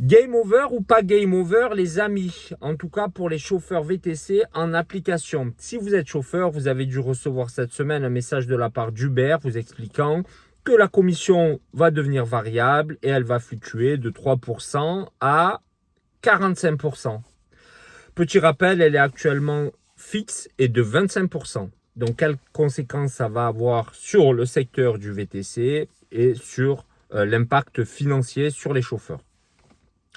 Game over ou pas game over, les amis? En tout cas, pour les chauffeurs VTC en application. Si vous êtes chauffeur, vous avez dû recevoir cette semaine un message de la part d'Uber vous expliquant que la commission va devenir variable et elle va fluctuer de 3% à 45%. Petit rappel, elle est actuellement fixe et de 25%. Donc, quelles conséquences ça va avoir sur le secteur du VTC et sur l'impact financier sur les chauffeurs?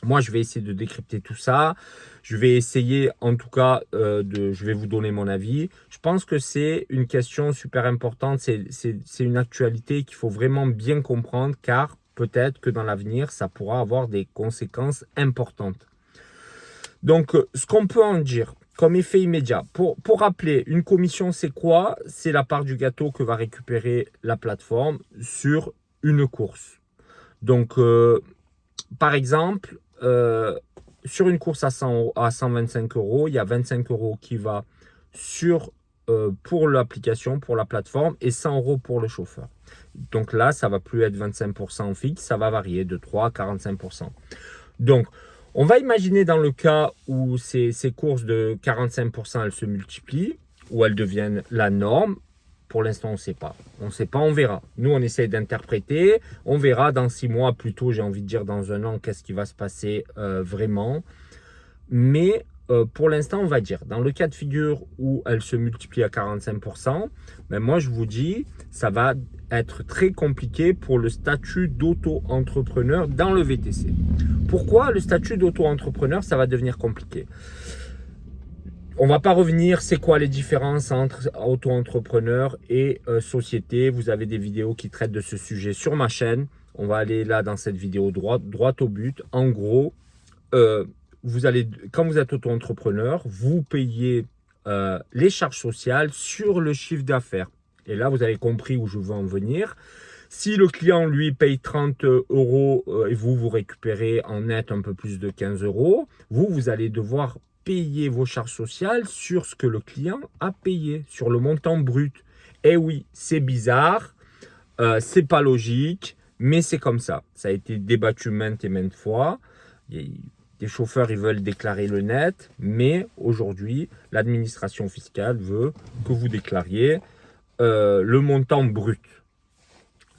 Moi, je vais essayer de décrypter tout ça. Je vais essayer, en tout cas, je vais vous donner mon avis. Je pense que c'est une question super importante. C'est une actualité qu'il faut vraiment bien comprendre, car peut-être que dans l'avenir, ça pourra avoir des conséquences importantes. Donc, ce qu'on peut en dire comme effet immédiat, pour rappeler, une commission, c'est quoi? C'est la part du gâteau que va récupérer la plateforme sur une course. Donc, par exemple, sur une course à 125 euros, il y a 25 euros qui va pour l'application, pour la plateforme, et 100 euros pour le chauffeur. Donc là, ça ne va plus être 25% fixe, ça va varier de 3 à 45%. Donc, on va imaginer dans le cas où ces courses de 45%, elles se multiplient, ou elles deviennent la norme. Pour l'instant, on ne sait pas. On ne sait pas, on verra. Nous, on essaie d'interpréter. On verra dans 6 mois, plutôt, j'ai envie de dire dans un an, qu'est-ce qui va se passer vraiment. Mais pour l'instant, on va dire, dans le cas de figure où elle se multiplie à 45%, ben moi, je vous dis, ça va être très compliqué pour le statut d'auto-entrepreneur dans le VTC. Pourquoi le statut d'auto-entrepreneur, ça va devenir compliqué? On ne va pas revenir, c'est quoi les différences entre auto-entrepreneur et société. Vous avez des vidéos qui traitent de ce sujet sur ma chaîne. On va aller là dans cette vidéo droit au but. En gros, quand vous êtes auto-entrepreneur, vous payez les charges sociales sur le chiffre d'affaires. Et là, vous avez compris où je veux en venir. Si le client, lui, paye 30 euros et vous récupérez en net un peu plus de 15 euros, vous allez devoir payer vos charges sociales sur ce que le client a payé, sur le montant brut. Eh oui, c'est bizarre, c'est pas logique, mais c'est comme ça. Ça a été débattu maintes et maintes fois. Des chauffeurs, ils veulent déclarer le net, mais aujourd'hui, l'administration fiscale veut que vous déclariez le montant brut.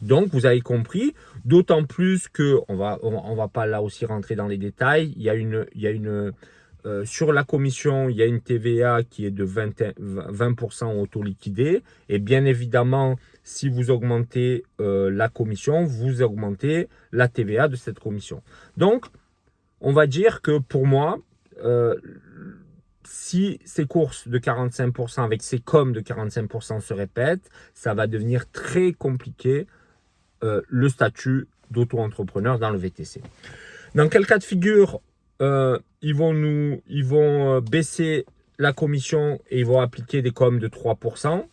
Donc, vous avez compris, d'autant plus que, on va pas là aussi rentrer dans les détails, sur la commission, il y a une TVA qui est de 20% auto-liquidée. Et bien évidemment, si vous augmentez la commission, vous augmentez la TVA de cette commission. Donc, on va dire que pour moi, si ces courses de 45% avec ces coms de 45% se répètent, ça va devenir très compliqué le statut d'auto-entrepreneur dans le VTC. Dans quel cas de figure ils vont baisser la commission et ils vont appliquer des coms de 3%?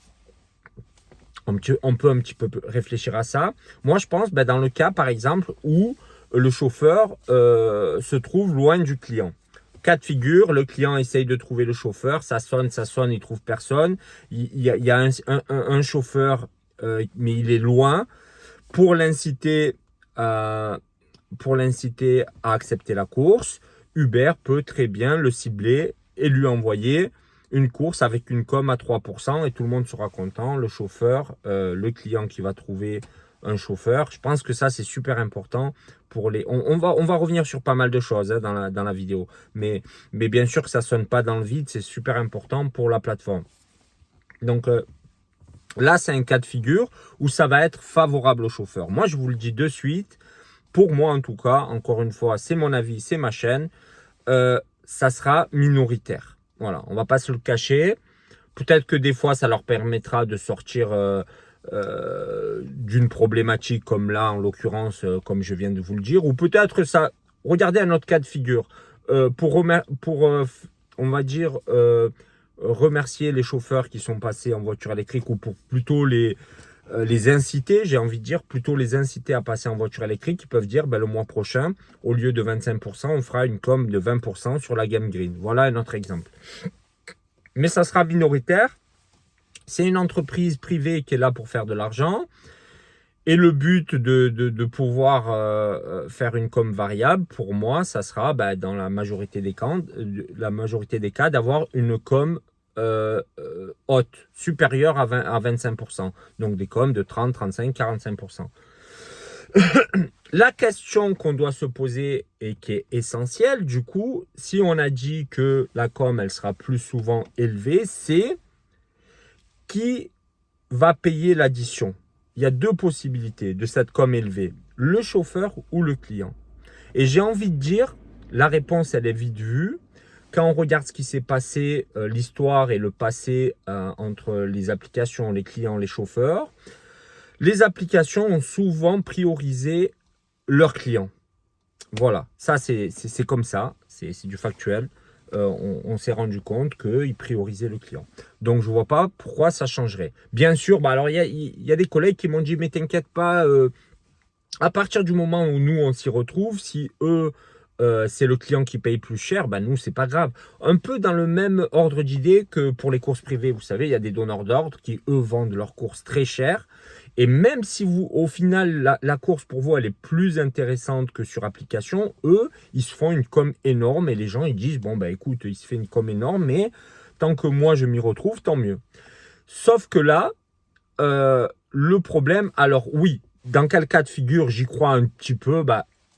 On peut un petit peu réfléchir à ça. Moi, je pense dans le cas, par exemple, où le chauffeur se trouve loin du client. Cas de figure, le client essaye de trouver le chauffeur, ça sonne, il ne trouve personne. Il y a un chauffeur, mais il est loin. Pour l'inciter à accepter la course, Uber peut très bien le cibler et lui envoyer une course avec une com à 3% et tout le monde sera content. Le chauffeur, le client qui va trouver un chauffeur. Je pense que ça, c'est super important pour les... On va revenir sur pas mal de choses dans la vidéo. Mais bien sûr que ça ne sonne pas dans le vide. C'est super important pour la plateforme. Donc, là, c'est un cas de figure où ça va être favorable au chauffeur. Moi, je vous le dis de suite. Pour moi, en tout cas, encore une fois, c'est mon avis, c'est ma chaîne. Ça sera minoritaire. Voilà, on ne va pas se le cacher. Peut-être que des fois, ça leur permettra de sortir d'une problématique comme là, en l'occurrence, comme je viens de vous le dire. Ou peut-être ça... Regardez un autre cas de figure. On va dire... remercier les chauffeurs qui sont passés en voiture électrique ou pour plutôt les inciter, j'ai envie de dire, plutôt les inciter à passer en voiture électrique, ils peuvent dire le mois prochain, au lieu de 25%, on fera une com de 20% sur la gamme green. Voilà un autre exemple. Mais ça sera minoritaire. C'est une entreprise privée qui est là pour faire de l'argent. Et le but de pouvoir faire une com variable, pour moi, ça sera dans la majorité des cas, d'avoir une com haute, supérieure à 25%. Donc des coms de 30, 35, 45%. La question qu'on doit se poser et qui est essentielle, du coup, si on a dit que la com, elle sera plus souvent élevée, c'est qui va payer l'addition. Il y a deux possibilités de cette com élevée, le chauffeur ou le client. Et j'ai envie de dire, la réponse, elle est vite vue. Quand on regarde ce qui s'est passé, l'histoire et le passé entre les applications, les clients, les chauffeurs, les applications ont souvent priorisé leurs clients. Voilà, ça c'est comme ça, c'est du factuel. On s'est rendu compte qu'ils priorisaient le client. Donc je ne vois pas pourquoi ça changerait. Bien sûr, alors il y a des collègues qui m'ont dit, mais t'inquiète pas, à partir du moment où nous on s'y retrouve, si eux c'est le client qui paye plus cher, nous c'est pas grave. Un peu dans le même ordre d'idée que pour les courses privées, vous savez, il y a des donneurs d'ordre qui eux vendent leurs courses très cher. Et même si vous, au final, la course pour vous, elle est plus intéressante que sur application, eux, ils se font une com énorme et les gens, ils disent, bon, écoute, il se fait une com énorme, mais tant que moi, je m'y retrouve, tant mieux. Sauf que là, le problème, alors oui, dans quel cas de figure j'y crois un petit peu,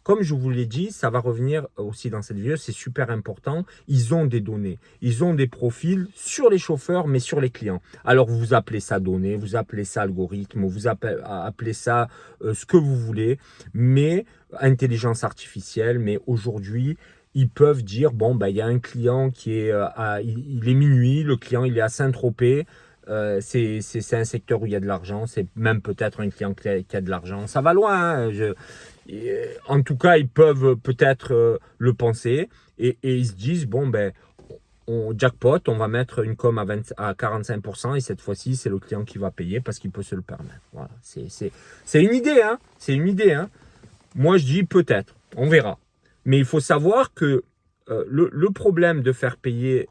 comme je vous l'ai dit, ça va revenir aussi dans cette vidéo, c'est super important. Ils ont des données, ils ont des profils sur les chauffeurs, mais sur les clients. Alors, vous appelez ça données, vous appelez ça algorithme, vous appelez ça ce que vous voulez, mais intelligence artificielle. Mais aujourd'hui, ils peuvent dire, bon, il y a un client qui est il est minuit, le client, il est à Saint-Tropez. C'est un secteur où il y a de l'argent, c'est même peut-être un client qui a de l'argent. Ça va loin, hein, en tout cas, ils peuvent peut-être le penser et ils se disent, bon, on jackpot, on va mettre une com à 45% et cette fois-ci, c'est le client qui va payer parce qu'il peut se le permettre. Voilà, c'est une idée, hein, c'est une idée, hein. Moi, je dis peut-être, on verra. Mais il faut savoir que le problème de faire payer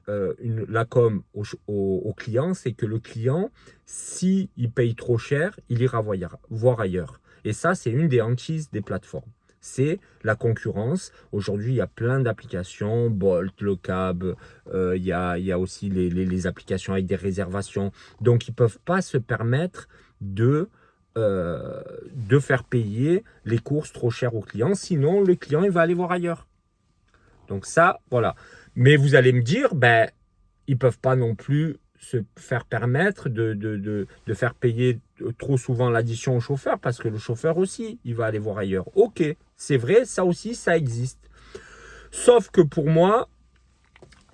la com au client, c'est que le client, s'il paye trop cher, il ira voir ailleurs. Et ça, c'est une des hantises des plateformes. C'est la concurrence. Aujourd'hui, il y a plein d'applications, Bolt, Le Cab, il y a aussi les applications avec des réservations. Donc, ils ne peuvent pas se permettre de faire payer les courses trop chères aux clients. Sinon, le client, il va aller voir ailleurs. Donc ça, voilà. Mais vous allez me dire, ils ne peuvent pas non plus se faire permettre de faire payer trop souvent l'addition au chauffeur parce que le chauffeur aussi, il va aller voir ailleurs. Ok, c'est vrai, ça aussi, ça existe. Sauf que pour moi,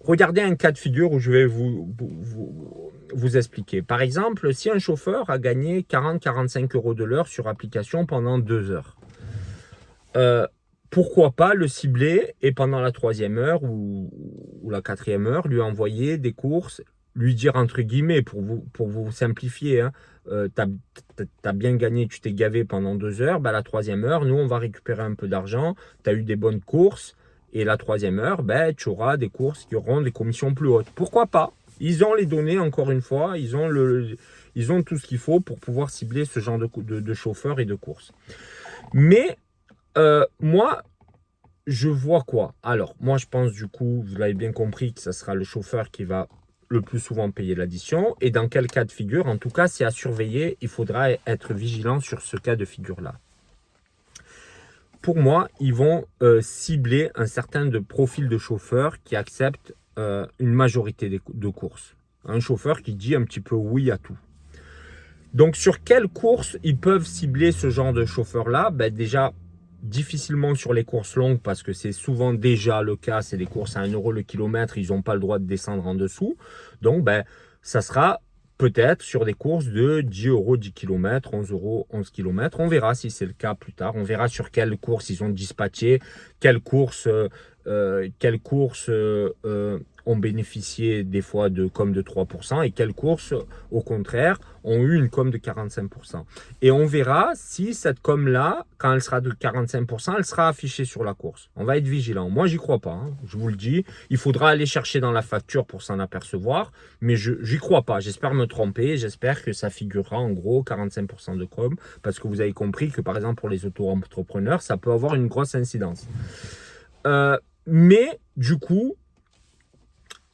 regardez un cas de figure où je vais vous expliquer. Par exemple, si un chauffeur a gagné 40-45 euros de l'heure sur application pendant 2 heures, pourquoi pas le cibler et pendant la 3e heure ou la 4e heure, lui envoyer des courses, lui dire entre guillemets, pour vous simplifier, hein, t'as bien gagné, tu t'es gavé pendant 2 heures, la 3e heure, nous on va récupérer un peu d'argent, tu as eu des bonnes courses, et la 3e heure, tu auras des courses qui auront des commissions plus hautes. Pourquoi pas? Ils ont les données, encore une fois, ils ont tout ce qu'il faut pour pouvoir cibler ce genre de chauffeurs et de courses. Mais moi, je vois quoi? Alors, moi, je pense du coup, vous l'avez bien compris, que ce sera le chauffeur qui va le plus souvent payer l'addition. Et dans quel cas de figure? En tout cas, c'est à surveiller. Il faudra être vigilant sur ce cas de figure-là. Pour moi, ils vont cibler un certain profil de chauffeurs qui acceptent une majorité de courses. Un chauffeur qui dit un petit peu oui à tout. Donc, sur quelles courses ils peuvent cibler ce genre de chauffeur-là? Déjà, difficilement sur les courses longues parce que c'est souvent déjà le cas, c'est des courses à 1 euro le kilomètre, ils n'ont pas le droit de descendre en dessous. Donc, ça sera peut-être sur des courses de 10 euros 10 km, 11 euros 11 km. On verra si c'est le cas plus tard. On verra sur quelles courses ils ont dispatché, quelles courses ont bénéficié des fois de com de 3% et quelles courses, au contraire, ont eu une com de 45%. Et on verra si cette com-là, quand elle sera de 45%, elle sera affichée sur la course. On va être vigilant. Moi, j'y crois pas, hein, je vous le dis. Il faudra aller chercher dans la facture pour s'en apercevoir, mais j'y crois pas. J'espère me tromper. J'espère que ça figurera en gros 45% de com, parce que vous avez compris que par exemple pour les auto-entrepreneurs, ça peut avoir une grosse incidence. Mais du coup,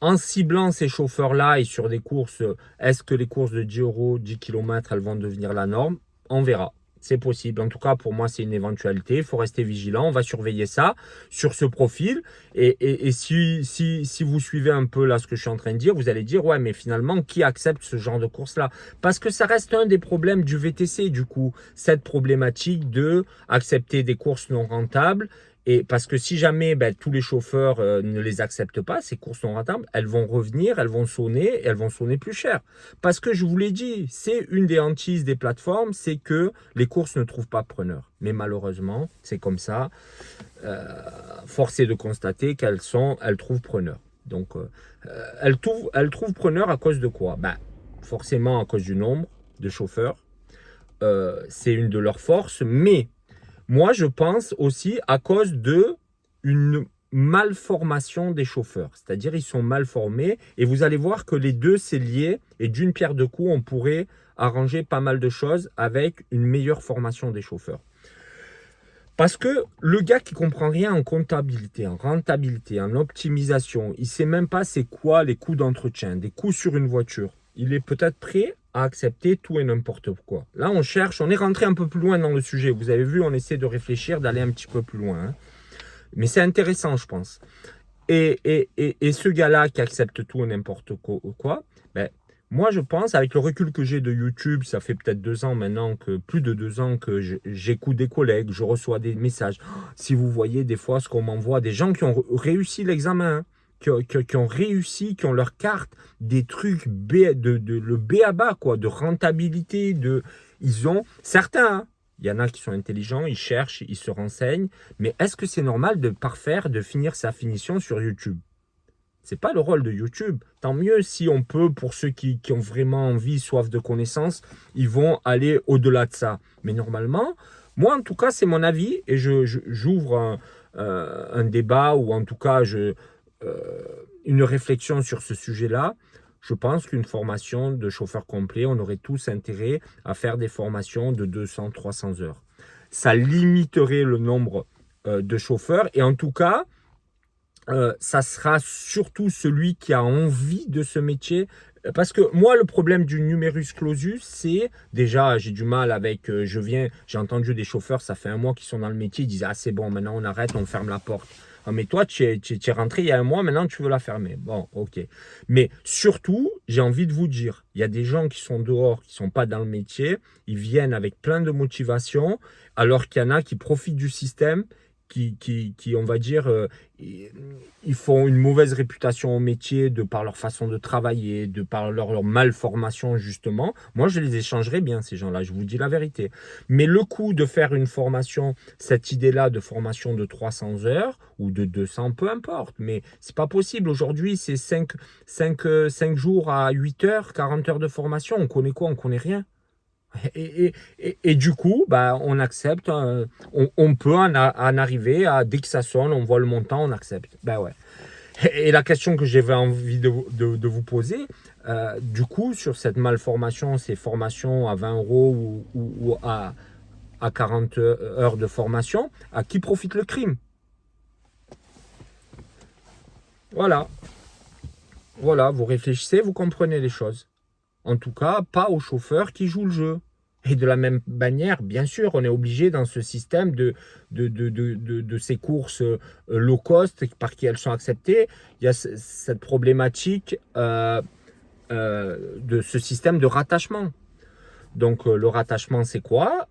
en ciblant ces chauffeurs-là et sur des courses, est-ce que les courses de 10 euros, 10 km, elles vont devenir la norme? On verra. C'est possible. En tout cas, pour moi, c'est une éventualité. Il faut rester vigilant. On va surveiller ça sur ce profil. Et si vous suivez un peu là ce que je suis en train de dire, vous allez dire, ouais, mais finalement, qui accepte ce genre de course-là? Parce que ça reste un des problèmes du VTC, du coup, cette problématique de accepter des courses non rentables. Et parce que si jamais tous les chauffeurs ne les acceptent pas, ces courses non rentables, elles vont revenir, elles vont sonner et elles vont sonner plus cher. Parce que je vous l'ai dit, c'est une des hantises des plateformes, c'est que les courses ne trouvent pas preneur. Mais malheureusement, c'est comme ça. Force est de constater qu'elles trouvent preneur. Donc, elles trouvent preneur à cause de quoi? Forcément à cause du nombre de chauffeurs. C'est une de leurs forces, mais moi, je pense aussi à cause de une malformation des chauffeurs. C'est-à-dire, ils sont mal formés. Et vous allez voir que les deux, c'est lié. Et d'une pierre deux coups, on pourrait arranger pas mal de choses avec une meilleure formation des chauffeurs. Parce que le gars qui comprend rien en comptabilité, en rentabilité, en optimisation, il ne sait même pas c'est quoi les coûts d'entretien, des coûts sur une voiture. Il est peut-être prêt à accepter tout et n'importe quoi. Là, on cherche, on est rentré un peu plus loin dans le sujet. Vous avez vu, on essaie de réfléchir, d'aller un petit peu plus loin. Hein. Mais c'est intéressant, je pense. Et ce gars-là qui accepte tout et n'importe quoi, moi, je pense, avec le recul que j'ai de YouTube, ça fait peut-être 2 ans maintenant, plus de 2 ans que j'écoute des collègues, je reçois des messages. Si vous voyez des fois ce qu'on m'envoie, des gens qui ont réussi l'examen, qui ont réussi, qui ont leur carte, des trucs le B à bas, quoi, de rentabilité, ils ont certains, hein, il y en a qui sont intelligents, ils cherchent, ils se renseignent, mais est-ce que c'est normal de parfaire, de finir sa finition sur YouTube? C'est pas le rôle de YouTube. Tant mieux si on peut, pour ceux qui ont vraiment envie, soif de connaissances, ils vont aller au-delà de ça. Mais normalement, moi en tout cas, c'est mon avis et j'ouvre un débat ou en tout cas une réflexion sur ce sujet-là. Je pense qu'une formation de chauffeur complet, on aurait tous intérêt à faire des formations de 200-300 heures. Ça limiterait le nombre de chauffeurs et en tout cas, ça sera surtout celui qui a envie de ce métier. Parce que moi, le problème du numerus clausus, c'est déjà, j'ai du mal avec, j'ai entendu des chauffeurs, ça fait 1 mois qu'ils sont dans le métier, ils disent, ah c'est bon, maintenant on arrête, on ferme la porte. Ah, mais toi, tu es rentré il y a 1 mois, maintenant tu veux la fermer. Bon, ok. Mais surtout, j'ai envie de vous dire, il y a des gens qui sont dehors, qui ne sont pas dans le métier, ils viennent avec plein de motivation, alors qu'il y en a qui profitent du système, qui on va dire, ils font une mauvaise réputation au métier de par leur façon de travailler, de par leur malformation justement. Moi, je les échangerais bien, ces gens-là, je vous dis la vérité. Mais le coût de faire une formation, cette idée-là de formation de 300 heures ou de 200, peu importe, mais c'est pas possible. Aujourd'hui, c'est 5 jours à 8 heures, 40 heures de formation. On connaît quoi? On connaît rien. Et du coup, on accepte, on peut en arriver à, dès que ça sonne, on voit le montant, on accepte. Ouais. Et la question que j'avais envie de vous poser, du coup, sur cette malformation, ces formations à 20 euros ou à 40 heures de formation, à qui profite le crime? Voilà, vous réfléchissez, vous comprenez les choses. En tout cas, pas aux chauffeurs qui jouent le jeu. Et de la même manière, bien sûr, on est obligé dans ce système de ces courses low cost par qui elles sont acceptées. Il y a cette problématique de ce système de rattachement. Donc, le rattachement, c'est quoi?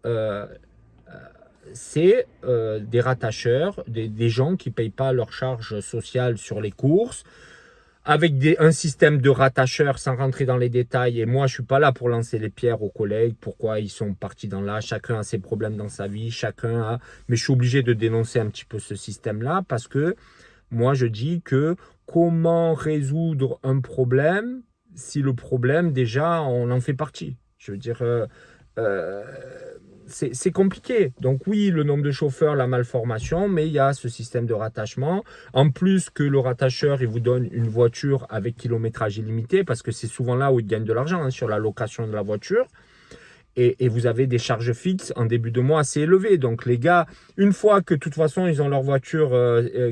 C'est des rattacheurs, des gens qui ne payent pas leurs charges sociales sur les courses, avec un système de rattacheurs sans rentrer dans les détails. Et moi, je ne suis pas là pour lancer les pierres aux collègues, pourquoi ils sont partis dans là. Chacun a ses problèmes dans sa vie, chacun a... Mais je suis obligé de dénoncer un petit peu ce système-là parce que moi, je dis que comment résoudre un problème si le problème, déjà, on en fait partie. Je veux dire, c'est compliqué. Donc oui, le nombre de chauffeurs, la malformation, mais il y a ce système de rattachement. En plus que le rattacheur, il vous donne une voiture avec kilométrage illimité, parce que c'est souvent là où il gagne de l'argent, hein, sur la location de la voiture. Et vous avez des charges fixes en début de mois assez élevées. Donc les gars, une fois que de toute façon, ils ont leur voiture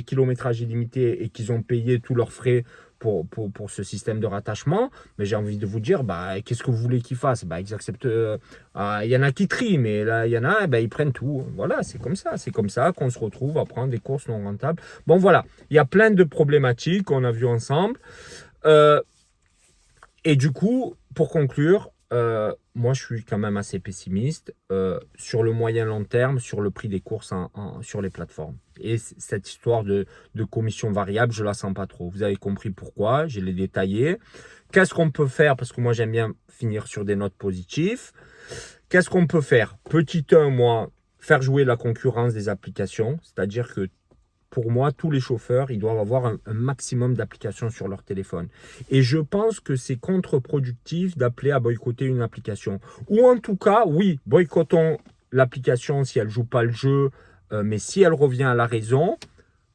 kilométrage illimité et qu'ils ont payé tous leurs frais pour ce système de rattachement, mais j'ai envie de vous dire, bah, qu'est-ce que vous voulez qu'ils fassent? Bah, ils acceptent. Il y en a qui trient, mais là, il y en a, bah, ils prennent tout. Voilà, c'est comme ça. C'est comme ça qu'on se retrouve à prendre des courses non rentables. Bon, voilà, il y a plein de problématiques qu'on a vues ensemble. Et du coup, pour conclure, moi, je suis quand même assez pessimiste sur le moyen long terme, sur le prix des courses sur les plateformes. Et cette histoire de commission variable, je ne la sens pas trop. Vous avez compris pourquoi, je l'ai détaillé. Qu'est-ce qu'on peut faire? Parce que moi, j'aime bien finir sur des notes positives. Qu'est-ce qu'on peut faire? Petit 1, moi, faire jouer la concurrence des applications. C'est-à-dire que pour moi, tous les chauffeurs, ils doivent avoir un maximum d'applications sur leur téléphone. Et je pense que c'est contre-productif d'appeler à boycotter une application. Ou en tout cas, oui, boycottons l'application si elle ne joue pas le jeu, mais si elle revient à la raison,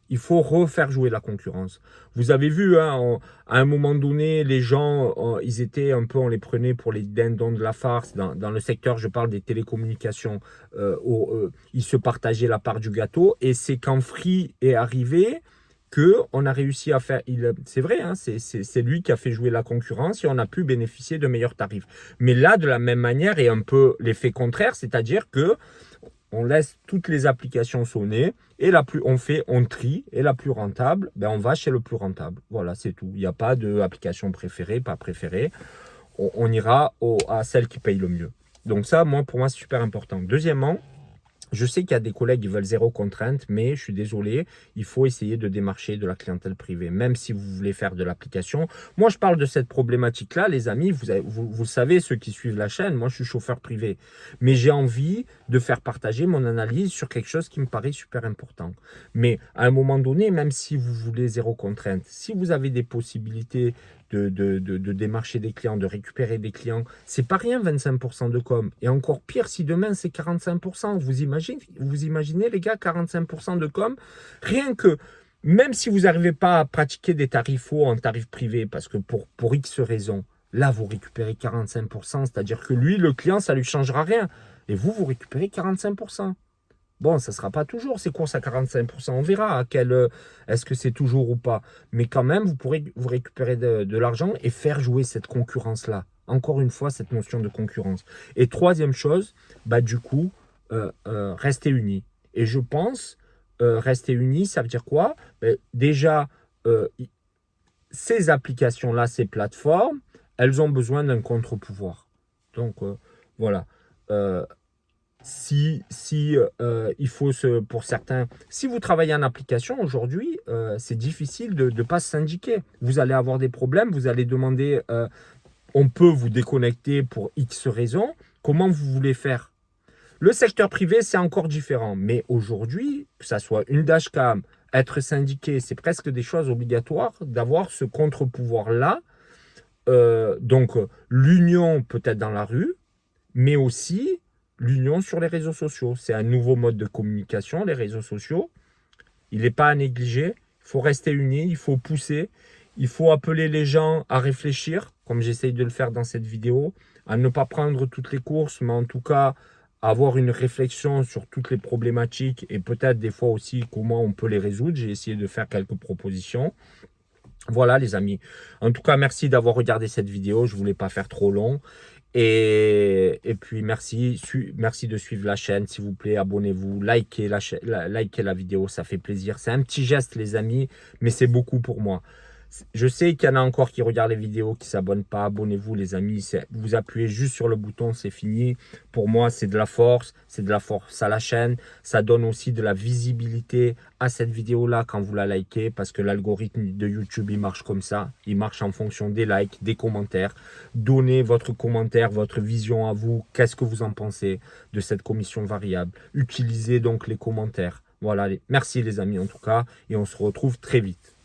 il faut refaire jouer la concurrence. Vous avez vu, hein, à un moment donné, les gens, ils étaient un peu, on les prenait pour les dindons de la farce. Dans le secteur, je parle des télécommunications, ils se partageaient la part du gâteau. Et c'est quand Free est arrivé qu'on a réussi à faire... C'est vrai, hein, c'est lui qui a fait jouer la concurrence et on a pu bénéficier de meilleurs tarifs. Mais là, de la même manière, et un peu l'effet contraire, c'est-à-dire que on laisse toutes les applications sonner et on trie et la plus rentable, ben on va chez le plus rentable. Voilà, c'est tout. Il n'y a pas d'application préférée, pas préférée. On ira à celle qui paye le mieux. Donc ça, pour moi, c'est super important. Deuxièmement, je sais qu'il y a des collègues qui veulent zéro contrainte, mais je suis désolé, il faut essayer de démarcher de la clientèle privée, même si vous voulez faire de l'application. Moi, je parle de cette problématique-là, les amis, vous savez, ceux qui suivent la chaîne, moi, je suis chauffeur privé. Mais j'ai envie de faire partager mon analyse sur quelque chose qui me paraît super important. Mais à un moment donné, même si vous voulez zéro contrainte, si vous avez des possibilités de démarcher des clients, de récupérer des clients, c'est pas rien 25% de com. Et encore pire si demain c'est 45%. Vous imaginez les gars, 45% de com, rien que, même si vous n'arrivez pas à pratiquer des tarifs hauts en tarif privé, parce que pour X raisons, là vous récupérez 45%, c'est-à-dire que lui, le client, ça lui changera rien. Et vous récupérez 45%. Bon, ça ne sera pas toujours ces courses à 45%. On verra est-ce que c'est toujours ou pas. Mais quand même, vous pourrez vous récupérer de l'argent et faire jouer cette concurrence-là. Encore une fois, cette notion de concurrence. Et troisième chose, du coup, rester unis. Et je pense, rester unis, ça veut dire quoi? Déjà, ces applications-là, ces plateformes, elles ont besoin d'un contre-pouvoir. Donc, voilà. Il faut pour certains, si vous travaillez en application aujourd'hui, c'est difficile de ne pas se syndiquer. Vous allez avoir des problèmes, vous allez demander, on peut vous déconnecter pour X raisons. Comment vous voulez faire? Le secteur privé, c'est encore différent. Mais aujourd'hui, que ça soit une dashcam, être syndiqué, c'est presque des choses obligatoires d'avoir ce contre-pouvoir-là. Donc, l'union peut-être dans la rue, mais aussi l'union sur les réseaux sociaux. C'est un nouveau mode de communication, les réseaux sociaux. Il n'est pas à négliger. Il faut rester unis, il faut pousser. Il faut appeler les gens à réfléchir, comme j'essaye de le faire dans cette vidéo, à ne pas prendre toutes les courses, mais en tout cas, avoir une réflexion sur toutes les problématiques et peut-être des fois aussi comment on peut les résoudre. J'ai essayé de faire quelques propositions. Voilà les amis. En tout cas, merci d'avoir regardé cette vidéo. Je ne voulais pas faire trop long. Et puis merci de suivre la chaîne, s'il vous plaît, abonnez-vous, likez la vidéo, ça fait plaisir. C'est un petit geste les amis, mais c'est beaucoup pour moi. Je sais qu'il y en a encore qui regardent les vidéos, qui ne s'abonnent pas. Abonnez-vous les amis, vous appuyez juste sur le bouton, c'est fini. Pour moi, c'est de la force à la chaîne. Ça donne aussi de la visibilité à cette vidéo-là quand vous la likez, parce que l'algorithme de YouTube, il marche comme ça. Il marche en fonction des likes, des commentaires. Donnez votre commentaire, votre vision à vous. Qu'est-ce que vous en pensez de cette commission variable? Utilisez donc les commentaires. Voilà, merci les amis en tout cas, et on se retrouve très vite.